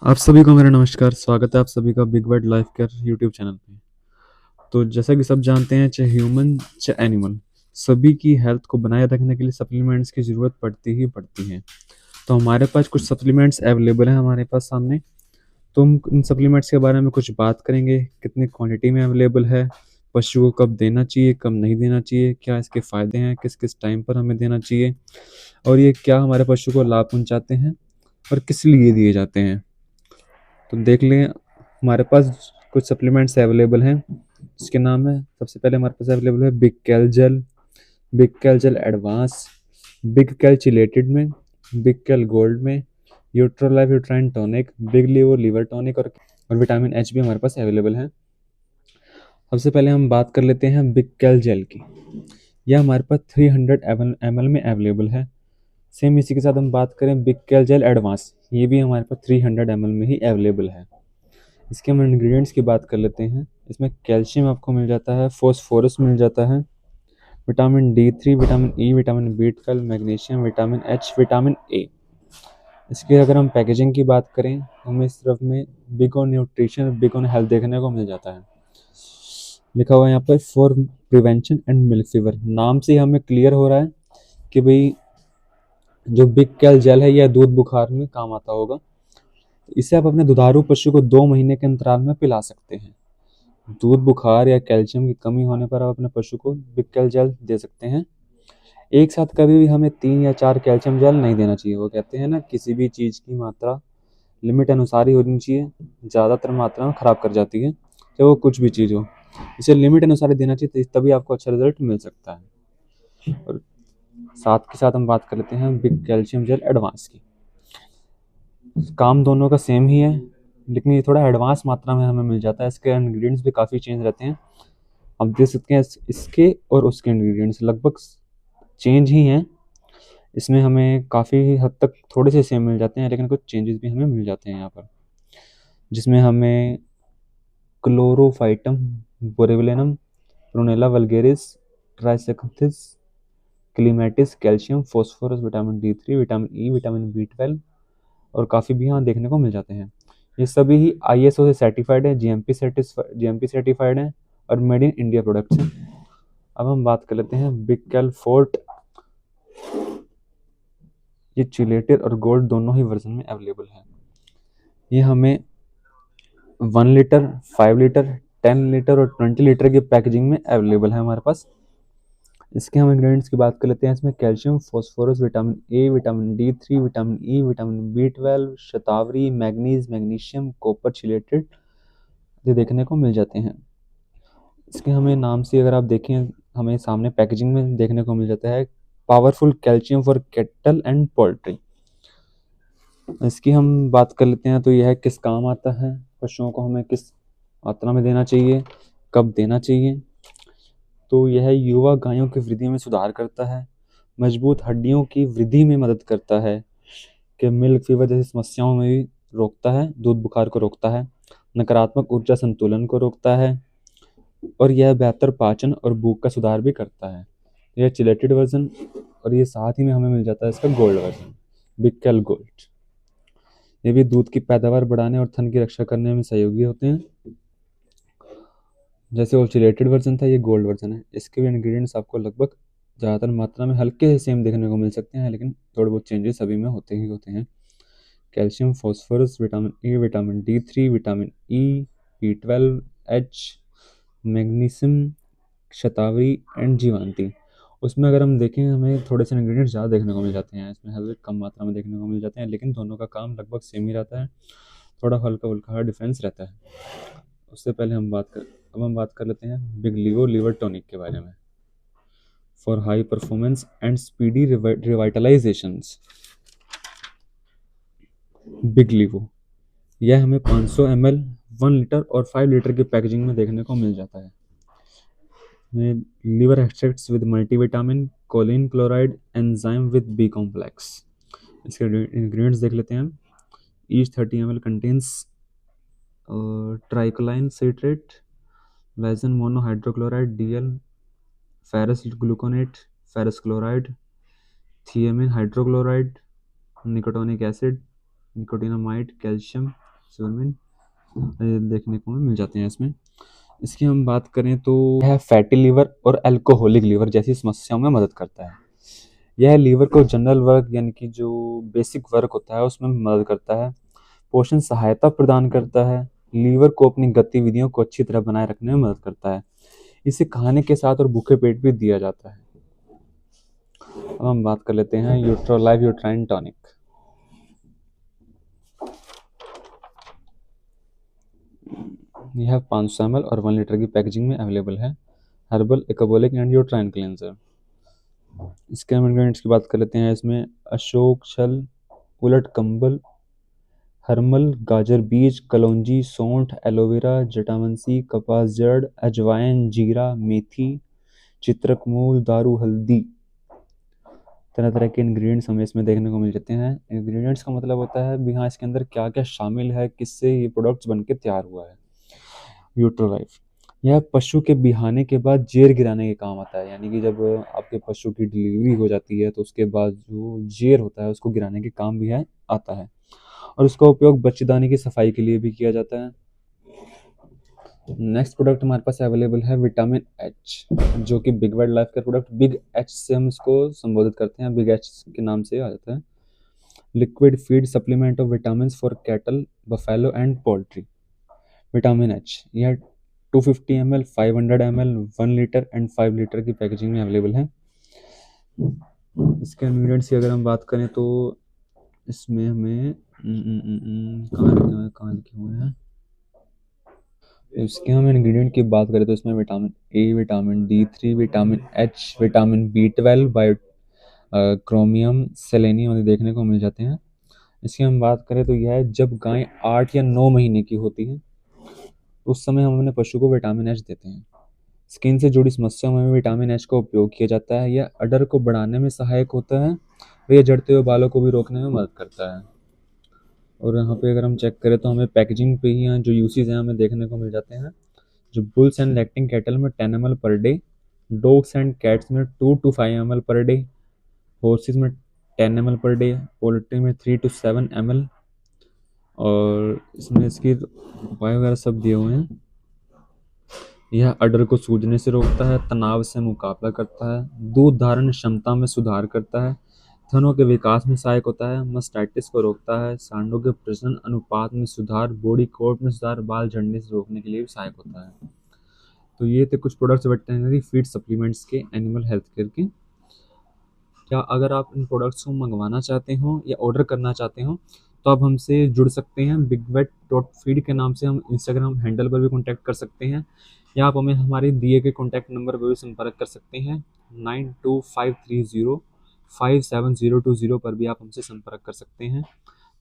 आप सभी को मेरा नमस्कार। स्वागत है आप सभी का big word life care YouTube channel पे। तो जैसा कि सब जानते हैं, चाहे ह्यूमन चाहे एनिमल, सभी की हेल्थ को बनाए रखने के लिए सप्लीमेंट्स की ज़रूरत पड़ती ही पड़ती है। तो हमारे पास कुछ सप्लीमेंट्स अवेलेबल हैं हमारे पास सामने। तो हम इन सप्लीमेंट्स के बारे में कुछ बात करेंगे। कितनी क्वांटिटी में अवेलेबल है, पशु को कब देना चाहिए, कब नहीं देना चाहिए, क्या इसके फ़ायदे हैं, किस किस टाइम पर हमें देना चाहिए, और ये क्या हमारे पशु को लाभ पहुंचाते हैं और किस लिए दिए जाते हैं। तो देख लें, हमारे पास कुछ सप्लीमेंट्स अवेलेबल हैं। इसके नाम है, सबसे पहले हमारे पास अवेलेबल है big cal gel, big cal gel advance, big cal chelated में, बिग कैल गोल्ड में, Utrolife uterine tonic, big liver liver tonic और विटामिन एच भी हमारे पास अवेलेबल है। सबसे पहले हम बात कर लेते हैं बिग कैल जेल की। यह हमारे पास 300 ml में अवेलेबल है। सेम इसी के साथ हम बात करें बिग कैल जेल एडवांस, ये भी हमारे पास 300 ml में ही अवेलेबल है। इसके हम इंग्रेडिएंट्स की बात कर लेते हैं। इसमें कैल्शियम आपको मिल जाता है, फास्फोरस मिल जाता है, vitamin D3, vitamin E, vitamin B12, magnesium, vitamin H, vitamin A. इसकी अगर हम पैकेजिंग की बात करें, हमें इस तरफ में big on nutrition, big on health देखने को मिल जाता है। लिखा हुआ है यहाँ पर for prevention and milk fever. नाम से हमें क्लियर हो रहा है कि भाई जो बिग कैल जेल है यह दूध बुखार में काम आता होगा। इसे आप अपने दुधारू पशु को 2 महीने के अंतराल में पिला सकते हैं। दूध बुखार या कैल्शियम की कमी होने पर आप अपने पशु को बिक्कल जेल दे सकते हैं। एक साथ कभी भी हमें 3 या 4 कैल्शियम जेल नहीं देना चाहिए। वो कहते हैं ना, किसी भी चीज़ की मात्रा लिमिट अनुसार ही होनी चाहिए, ज़्यादातर मात्रा में ख़राब कर जाती है, चाहे वो कुछ भी चीज़ हो। इसे लिमिट अनुसार ही देना चाहिए, तभी आपको अच्छा रिजल्ट मिल सकता है। और साथ के साथ हम बात कर लेते हैं बिग कैल्शियम जेल एडवांस की। काम दोनों का सेम ही है, लेकिन ये थोड़ा एडवांस मात्रा में हमें मिल जाता है। इसके इंग्रेडिएंट्स भी काफ़ी चेंज रहते हैं। आप देख सकते हैं इसके और उसके इंग्रेडिएंट्स लगभग चेंज ही हैं। इसमें हमें काफ़ी हद तक थोड़े से सेम मिल जाते हैं, लेकिन कुछ चेंजेस भी हमें मिल जाते हैं यहाँ पर, जिसमें हमें क्लोरोफाइटम, बोरेविलेनम, प्रोनेला वल्गेरिस, ट्राइसेक्थिस, clematis, calcium, phosphorus, vitamin D3, vitamin E, vitamin B12 और काफ़ी भी यहाँ देखने को मिल जाते हैं। ये सभी ही ISO से सर्टिफाइड है, GMP सर्टिफाइड है और मेड इन इंडिया प्रोडक्ट्स हैं। अब हम बात कर लेते हैं बिग कैल फोर्ट। ये चिलेटेड और गोल्ड दोनों ही वर्जन में अवेलेबल है। ये हमें 1 लीटर, 5 लीटर, 10 लीटर और 20 लीटर की पैकेजिंग में अवेलेबल है हमारे पास। इसके हम इंग्रेडिएंट्स की बात कर लेते हैं। इसमें calcium, phosphorus, vitamin A, vitamin D3, vitamin E, vitamin B12, shatavari, manganese, magnesium, copper chelated ये देखने को मिल जाते हैं। इसके हमें नाम से अगर आप देखें, हमें सामने पैकेजिंग में देखने को मिल जाता है powerful calcium for cattle and poultry. इसकी हम बात कर लेते हैं। तो यह किस काम आता है, पशुओं को हमें किस मात्रा में देना चाहिए, कब देना चाहिए। तो यह युवा गायों की वृद्धि में सुधार करता है, मजबूत हड्डियों की वृद्धि में मदद करता है, कि मिल्क फीवर जैसी समस्याओं में भी रोकता है, दूध बुखार को रोकता है, नकारात्मक ऊर्जा संतुलन को रोकता है, और यह बेहतर पाचन और भूख का सुधार भी करता है। यह चिलेटेड वर्जन, और ये साथ ही में हमें मिल जाता है इसका गोल्ड वर्जन, बिक्कल गोल्ड। ये भी दूध की पैदावार बढ़ाने और थन की रक्षा करने में सहयोगी होते हैं। जैसे वो चिलेटेड वर्जन था, ये गोल्ड वर्जन है। इसके भी इंग्रेडिएंट्स आपको लगभग ज़्यादातर मात्रा में हल्के से सेम देखने को मिल सकते हैं, लेकिन थोड़े बहुत चेंजेस सभी में होते ही होते हैं। Calcium, phosphorus, vitamin A, vitamin D3, vitamin E, B12, H, magnesium, shatavari and jivanti. उसमें अगर हम देखें, हमें थोड़े से इंग्रेडिएंट्स ज़्यादा देखने को मिल जाते हैं, इसमें हल्के कम मात्रा में देखने को मिल जाते हैं, लेकिन दोनों का काम लगभग सेम ही रहता है। थोड़ा हल्का फुल्का डिफरेंस रहता है। उससे पहले अब हम बात कर लेते हैं बिग लीवो लीवर टॉनिक के बारे में, for high performance and speedy revitalizations. Big Livo, यह हमें 500 ml, 1 लीटर और 5 लीटर की पैकेजिंग में देखने को मिल जाता है। में liver extracts with multivitamin, choline chloride, enzyme with B complex। इसके इंग्रेडिएंट्स देख लेते हैं हम। Each 30 ml contains tricholine citrate, lysine monohydrochloride DL, ferrous gluconate, ferrous chloride, thiamine hydrochloride, nicotinic acid, nicotinamide, calcium, capsule देखने को मिल जाते हैं इसमें। इसकी हम बात करें तो यह फैटी लीवर और अल्कोहलिक लीवर जैसी समस्याओं में मदद करता है। यह लीवर को जनरल वर्क यानी कि जो बेसिक वर्क होता है उसमें मदद करता है, पोषण सहायता प्रदान करता है, लीवर को अपनी गतिविधियों को अच्छी तरह बनाए रखने में मदद करता है। इसे खाने के साथ और भूखे पेट भी दिया जाता है। अब हम बात कर लेते हैं यूट्रोलाइव यूट्राइन टॉनिक। यह 500 ml और 1 लीटर की पैकेजिंग में अवेलेबल है। Herbal ecbolic and uterine cleanser. इसके हम इंग्रेडिएंट्स की बात कर लेते हैं। इसमें अशोक छल, उलट कंबल, हरमल, गाजर बीज, कलौंजी, सौंठ, एलोवेरा, जटामांसी, कपास जड़, अजवाइन, जीरा, मेथी, चित्रक मूल, दारू, हल्दी। तरह तरह के इंग्रेडिएंट्स हमें इसमें देखने को मिल जाते हैं। इंग्रेडिएंट्स का मतलब होता है भी हाँ इसके अंदर क्या क्या शामिल है, किससे ये प्रोडक्ट्स बनके तैयार हुआ है। यूट्रोलाइफ यह पशु के बिहाने के बाद जेर गिराने के काम आता है, यानी कि जब आपके पशु की डिलीवरी हो जाती है तो उसके बाद जो जेर होता है उसको गिराने के काम भी है आता है, और उसका उपयोग बच्चेदानी की सफाई के लिए भी किया जाता है। नेक्स्ट प्रोडक्ट हमारे पास अवेलेबल है विटामिन एच, जो कि बिग वाइल्ड लाइफ का प्रोडक्ट बिग एच से हम इसको संबोधित करते हैं, बिग एच के नाम से आ जाता है। Liquid feed supplement of vitamin for cattle, buffalo and poultry. Vitamin H यह 250 ml, 500 ml, 1 litre and 5 litre की पैकेजिंग में अवेलेबल है। इसके इंग्रेडिएंट्स की अगर हम बात करें तो इसमें हमें कहाँ लिखे हुए हैं। इसके हम इंग्रेडिएंट की बात करें तो इसमें vitamin A, vitamin D3, vitamin H, vitamin B12, bio chromium, selenium आदि देखने को मिल जाते हैं। इसकी हम बात करें तो यह है जब गाय 8 या 9 महीने की होती है उस समय हम अपने पशु को विटामिन एच देते हैं। स्किन से जुड़ी समस्याओं में भी विटामिन एच का उपयोग किया जाता है। यह अडर को बढ़ाने में सहायक होता है और यह झड़ते हुए बालों को भी रोकने में मदद करता है। और यहाँ पे अगर हम चेक करें तो हमें पैकेजिंग पे ही यहाँ जो यूसेज हैं हमें देखने को मिल जाते हैं। जो बुल्स एंड लैक्टिंग कैटल में 10 ml per day, dogs and cats में 2 to 5 ml per day, horse's में 10 ml पर डे, पोल्ट्री में 3 to 7 ml। और इसमें इसकी उपाय वगैरह सब दिए हुए हैं। यह अडर को सूजने से रोकता है, तनाव से मुकाबला करता है, दूध धारण क्षमता में सुधार करता है, थनों के विकास में सहायक होता है, मस्टाइटिस को रोकता है, सांडों के प्रजनन अनुपात में सुधार, बॉडी कोट में सुधार, बाल झड़ने से रोकने के लिए भी सहायक होता है। तो ये थे कुछ प्रोडक्ट्स वेटरनरी फीड सप्लीमेंट्स के एनिमल हेल्थ केयर के। क्या अगर आप इन प्रोडक्ट्स को मंगवाना चाहते हो या ऑर्डर करना चाहते हो तो आप हमसे जुड़ सकते हैं। बिग वेट डॉट फीड के नाम से हम इंस्टाग्राम हैंडल पर भी कॉन्टैक्ट कर सकते हैं, या आप हमें हमारे दिए गए कॉन्टैक्ट नंबर पर भी संपर्क कर सकते हैं। 9253057020 पर भी आप हमसे संपर्क कर सकते हैं।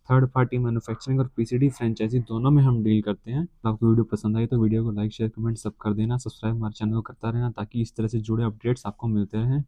थर्ड पार्टी मैन्युफैक्चरिंग और पीसीडी फ्रेंचाइजी दोनों में हम डील करते हैं। तो आपको वीडियो पसंद आई तो वीडियो को लाइक शेयर कमेंट सब कर देना, सब्सक्राइब हमारे चैनल को करता रहना ताकि इस तरह से जुड़े अपडेट्स आपको मिलते रहें।